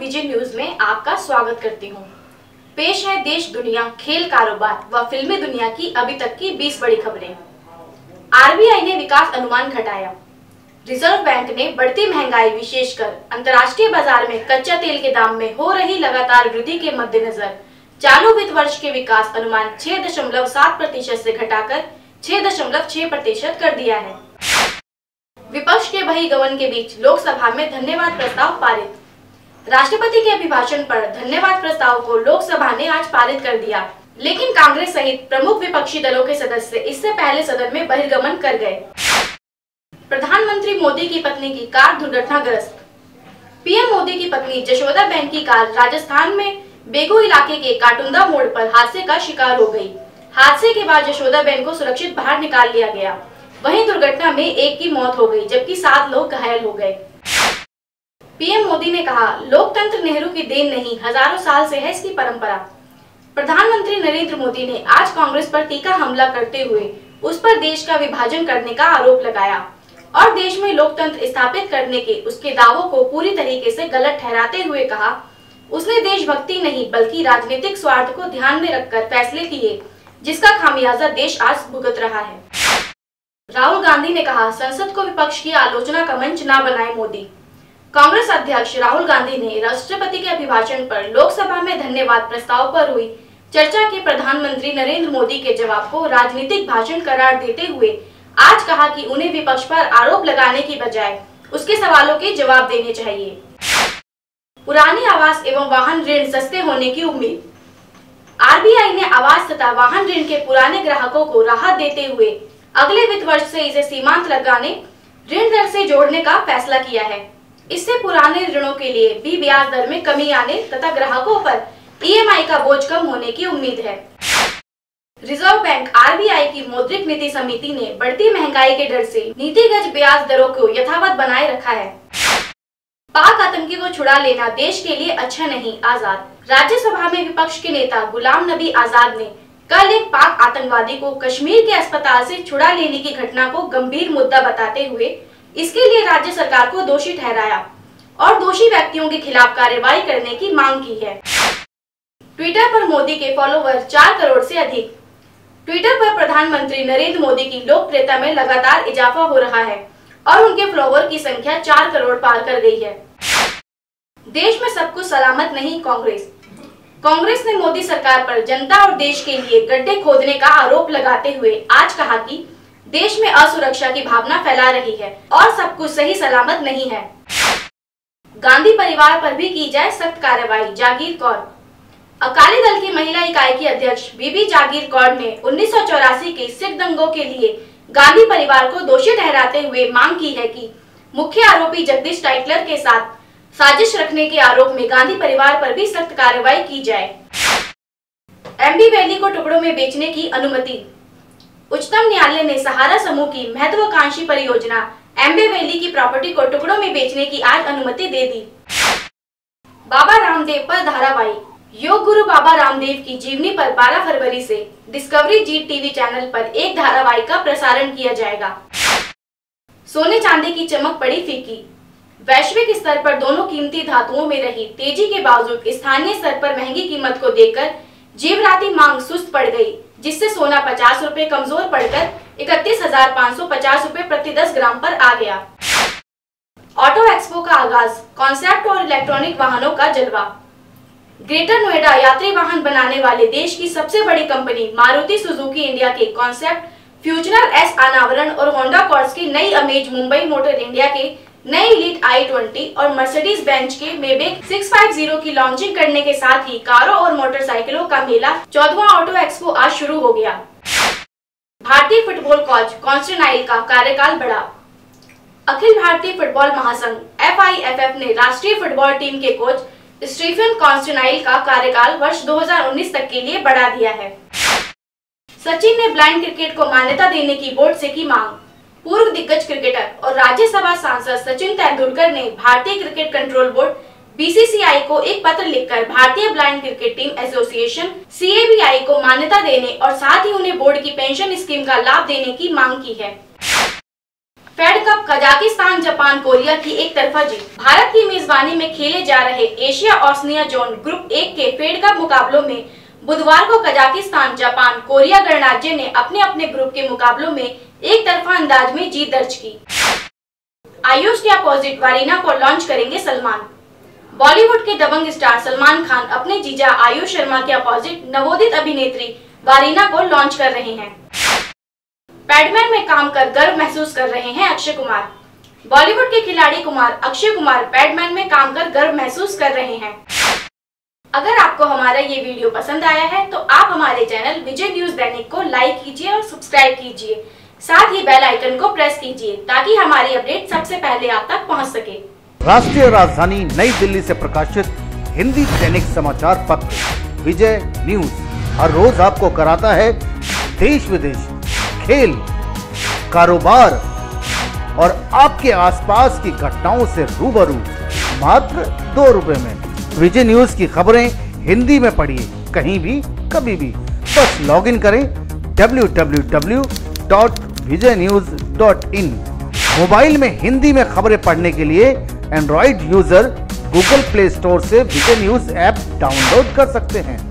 विजय news में आपका स्वागत करती हूं। पेश है देश दुनिया, खेल, कारोबार व फिल्मी दुनिया की अभी तक की 20 बड़ी खबरें। आरबीआई ने विकास अनुमान घटाया। रिजर्व बैंक ने बढ़ती महंगाई विशेषकर अंतर्राष्ट्रीय बाजार में कच्चा तेल के दाम में हो रही लगातार वृद्धि के मद्देनजर चालू वित्त वर्ष के विकास अनुमान 6.7% से घटाकर 6.6% कर दिया है। विपक्ष के बहिर्गमन के बीच लोकसभा में धन्यवाद प्रस्ताव पारित। राष्ट्रपति के अभिभाषण पर धन्यवाद प्रस्ताव को लोकसभा ने आज पारित कर दिया, लेकिन कांग्रेस सहित प्रमुख विपक्षी दलों के सदस्य इससे पहले सदन में बहिर्गमन कर गए। प्रधानमंत्री मोदी की पत्नी की कार दुर्घटनाग्रस्त। पीएम मोदी की पत्नी जशोदाबेन की कार राजस्थान में बेगू इलाके के काटुंदा मोड़ पर हादसे का शिकार हो गई। हादसे के बाद जशोदाबेन को सुरक्षित बाहर निकाल लिया गया। वहीं दुर्घटना में एक की मौत हो गई जबकि 7 लोग घायल हो गए। पीएम मोदी ने कहा, लोकतंत्र नेहरू की देन नहीं, हजारों साल से है इसकी परंपरा। प्रधानमंत्री नरेंद्र मोदी ने आज कांग्रेस पर तीखा हमला करते हुए उस पर देश का विभाजन करने का आरोप लगाया और देश में लोकतंत्र स्थापित करने के उसके दावों को पूरी तरीके से गलत ठहराते हुए कहा, उसने देशभक्ति नहीं बल्कि राजनीतिक स्वार्थ को ध्यान में रखकर फैसले किए, जिसका खामियाजा देश आज भुगत रहा है। राहुल गांधी ने कहा, संसद को विपक्ष की आलोचना का मंच न बनाए मोदी। कांग्रेस अध्यक्ष राहुल गांधी ने राष्ट्रपति के अभिभाषण पर लोकसभा में धन्यवाद प्रस्ताव पर हुई चर्चा के प्रधानमंत्री नरेंद्र मोदी के जवाब को राजनीतिक भाषण करार देते हुए आज कहा कि उन्हें विपक्ष पर आरोप लगाने की बजाय उसके सवालों के जवाब देने चाहिए। पुराने आवास एवं वाहन ऋण सस्ते होने की उम्मीद। आरबीआई ने आवास तथा वाहन ऋण के पुराने ग्राहकों को राहत देते हुए अगले वित्त वर्ष से इसे सीमांत लगाने ऋण दर से जोड़ने का फैसला किया है। इससे पुराने ऋणों के लिए भी ब्याज दर में कमी आने तथा ग्राहकों पर ईएमआई का बोझ कम होने की उम्मीद है। रिजर्व बैंक आरबीआई की मौद्रिक नीति समिति ने बढ़ती महंगाई के डर से नीतिगत ब्याज दरों को यथावत बनाए रखा है। पाक आतंकी को छुड़ा लेना देश के लिए अच्छा नहीं, आजाद। राज्यसभा में विपक्ष के नेता गुलाम नबी आजाद ने कल एक पाक आतंकवादी को कश्मीर के अस्पताल से छुड़ा लेने की घटना को गंभीर मुद्दा बताते हुए इसके लिए राज्य सरकार को दोषी ठहराया और दोषी व्यक्तियों के खिलाफ कार्रवाई करने की मांग की है। ट्विटर पर मोदी के फॉलोवर 4 करोड़ से अधिक। ट्विटर पर प्रधानमंत्री नरेंद्र मोदी की लोकप्रियता में लगातार इजाफा हो रहा है और उनके फॉलोवर की संख्या 4 करोड़ पार कर गई है। देश में सब कुछ सलामत नहीं, कांग्रेस ने मोदी सरकार पर जनता और देश के लिए गड्ढे खोदने का आरोप लगाते हुए आज कहा कि देश में असुरक्षा की भावना फैला रही है और सब कुछ सही सलामत नहीं है। गांधी परिवार पर भी की जाए सख्त कार्रवाई, जागीर कौर। अकाली दल की महिला इकाई की अध्यक्ष बीबी जागीर कौर ने 1984 के सिख दंगों के लिए गांधी परिवार को दोषी ठहराते हुए मांग की है कि मुख्य आरोपी जगदीश टाइटलर के साथ साजिश रखने के आरोप में गांधी परिवार पर भी सख्त कार्रवाई की जाए। एमबी वैली को टुकड़ों में बेचने की अनुमति। उच्चतम न्यायालय ने सहारा समूह की महत्वाकांक्षी परियोजना एमबी वैली की प्रॉपर्टी को टुकड़ों में बेचने की आज अनुमति दे दी। बाबा रामदेव पर धारावाहिक। योग गुरु बाबा रामदेव की जीवनी पर 12 फरवरी से डिस्कवरी जी टीवी चैनल पर एक धारावाहिक का प्रसारण किया जाएगा। सोने चांदी की चमक पड़ी फीकी। वैश्विक स्तर पर दोनों कीमती धातुओं में रही तेजी के बावजूद स्थानीय स्तर पर महंगी कीमत को देखकर जीवराती मांग सुस्त पड़ गई, जिससे सोना 50 रुपए कमजोर पड़कर 31,550 रुपए प्रति 10 ग्राम पर आ गया। ऑटो एक्सपो का आगाज, कॉन्सेप्ट और इलेक्ट्रॉनिक वाहनों का जलवा। ग्रेटर नोएडा यात्री वाहन बनाने वाले देश की सबसे बड़ी कंपनी मारुति सुजुकी इंडिया के कॉन्सेप्ट फ्यूचरर एस अनावरण और होंडा कॉर्स की नई अमेज, मुंबई मोटर इंडिया के नई एलीट i20 और मर्सिडीज बेंज के मेबेक 650 की लॉन्चिंग करने के साथ ही कारों और मोटरसाइकिलों का मेला 14वां ऑटो एक्सपो आज शुरू हो गया। भारतीय फुटबॉल कोच कॉन्स्टेनाइल का कार्यकाल बढ़ा। अखिल भारतीय फुटबॉल महासंघ FIFF ने राष्ट्रीय फुटबॉल टीम के कोच स्टीफन कॉन्स्टेनाइल का कार्यकाल वर्ष 2019 तक के लिए बढ़ा दिया है। सचिन ने ब्लाइंड क्रिकेट को मान्यता देने की बोर्ड से की मांग। पूर्व दिग्गज क्रिकेटर और राज्यसभा सांसद सचिन तेंदुलकर ने भारतीय क्रिकेट कंट्रोल बोर्ड बीसीसीआई को एक पत्र लिखकर भारतीय blind cricket team association CABI को मान्यता देने और साथ ही उन्हें बोर्ड की पेंशन स्कीम का लाभ देने की मांग की है। Fed Cup Kazakhstan Japan Korea की एक तरफा जीत। भारत की मेजबानी में खेले जा रहे एशिया ओशनिया जोन ग्रुप 1 के फेड कप मुकाबलों में बुधवार को कजाकिस्तान जापान कोरिया गणराज्य ने अपने अपने ग्रुप के मुकाबलों में एक तरफा अंदाज में जीत दर्ज की। आयुष के अपोजिट वारीना को लॉन्च करेंगे सलमान। बॉलीवुड के दबंग स्टार सलमान खान अपने जीजा आयुष शर्मा के अपोजिट नवोदित अभिनेत्री वारीना को लॉन्च कर रहे हैं। पैडमैन में काम कर गर्व महसूस कर रहे हैं अक्षय कुमार। बॉलीवुड के खिलाड़ी कुमार अक्षय कुमार पैडमैन में काम कर गर्व महसूस कर रहे हैं। अगर आपको हमारा ये वीडियो पसंद आया है तो आप हमारे चैनल विजय न्यूज दैनिक को लाइक कीजिए और सब्सक्राइब कीजिए। साथ ही बेल आइकन को प्रेस कीजिए ताकि हमारी अपडेट सबसे पहले आप तक पहुंच सके। राष्ट्रीय राजधानी नई दिल्ली से प्रकाशित हिंदी दैनिक समाचार पत्र विजय न्यूज हर रोज आपको कराता है देश विदेश, खेल, कारोबार और आपके आसपास की घटनाओं से रूबरू मात्र 2 रुपए में। विजय न्यूज की खबरें हिंदी में पढ़िए कहीं भी कभी भी। बस लॉगिन करें www.vijaynews.in। मोबाइल में हिंदी में खबरें पढ़ने के लिए Android user Google play store से विजय न्यूज ऐप डाउनलोड कर सकते हैं।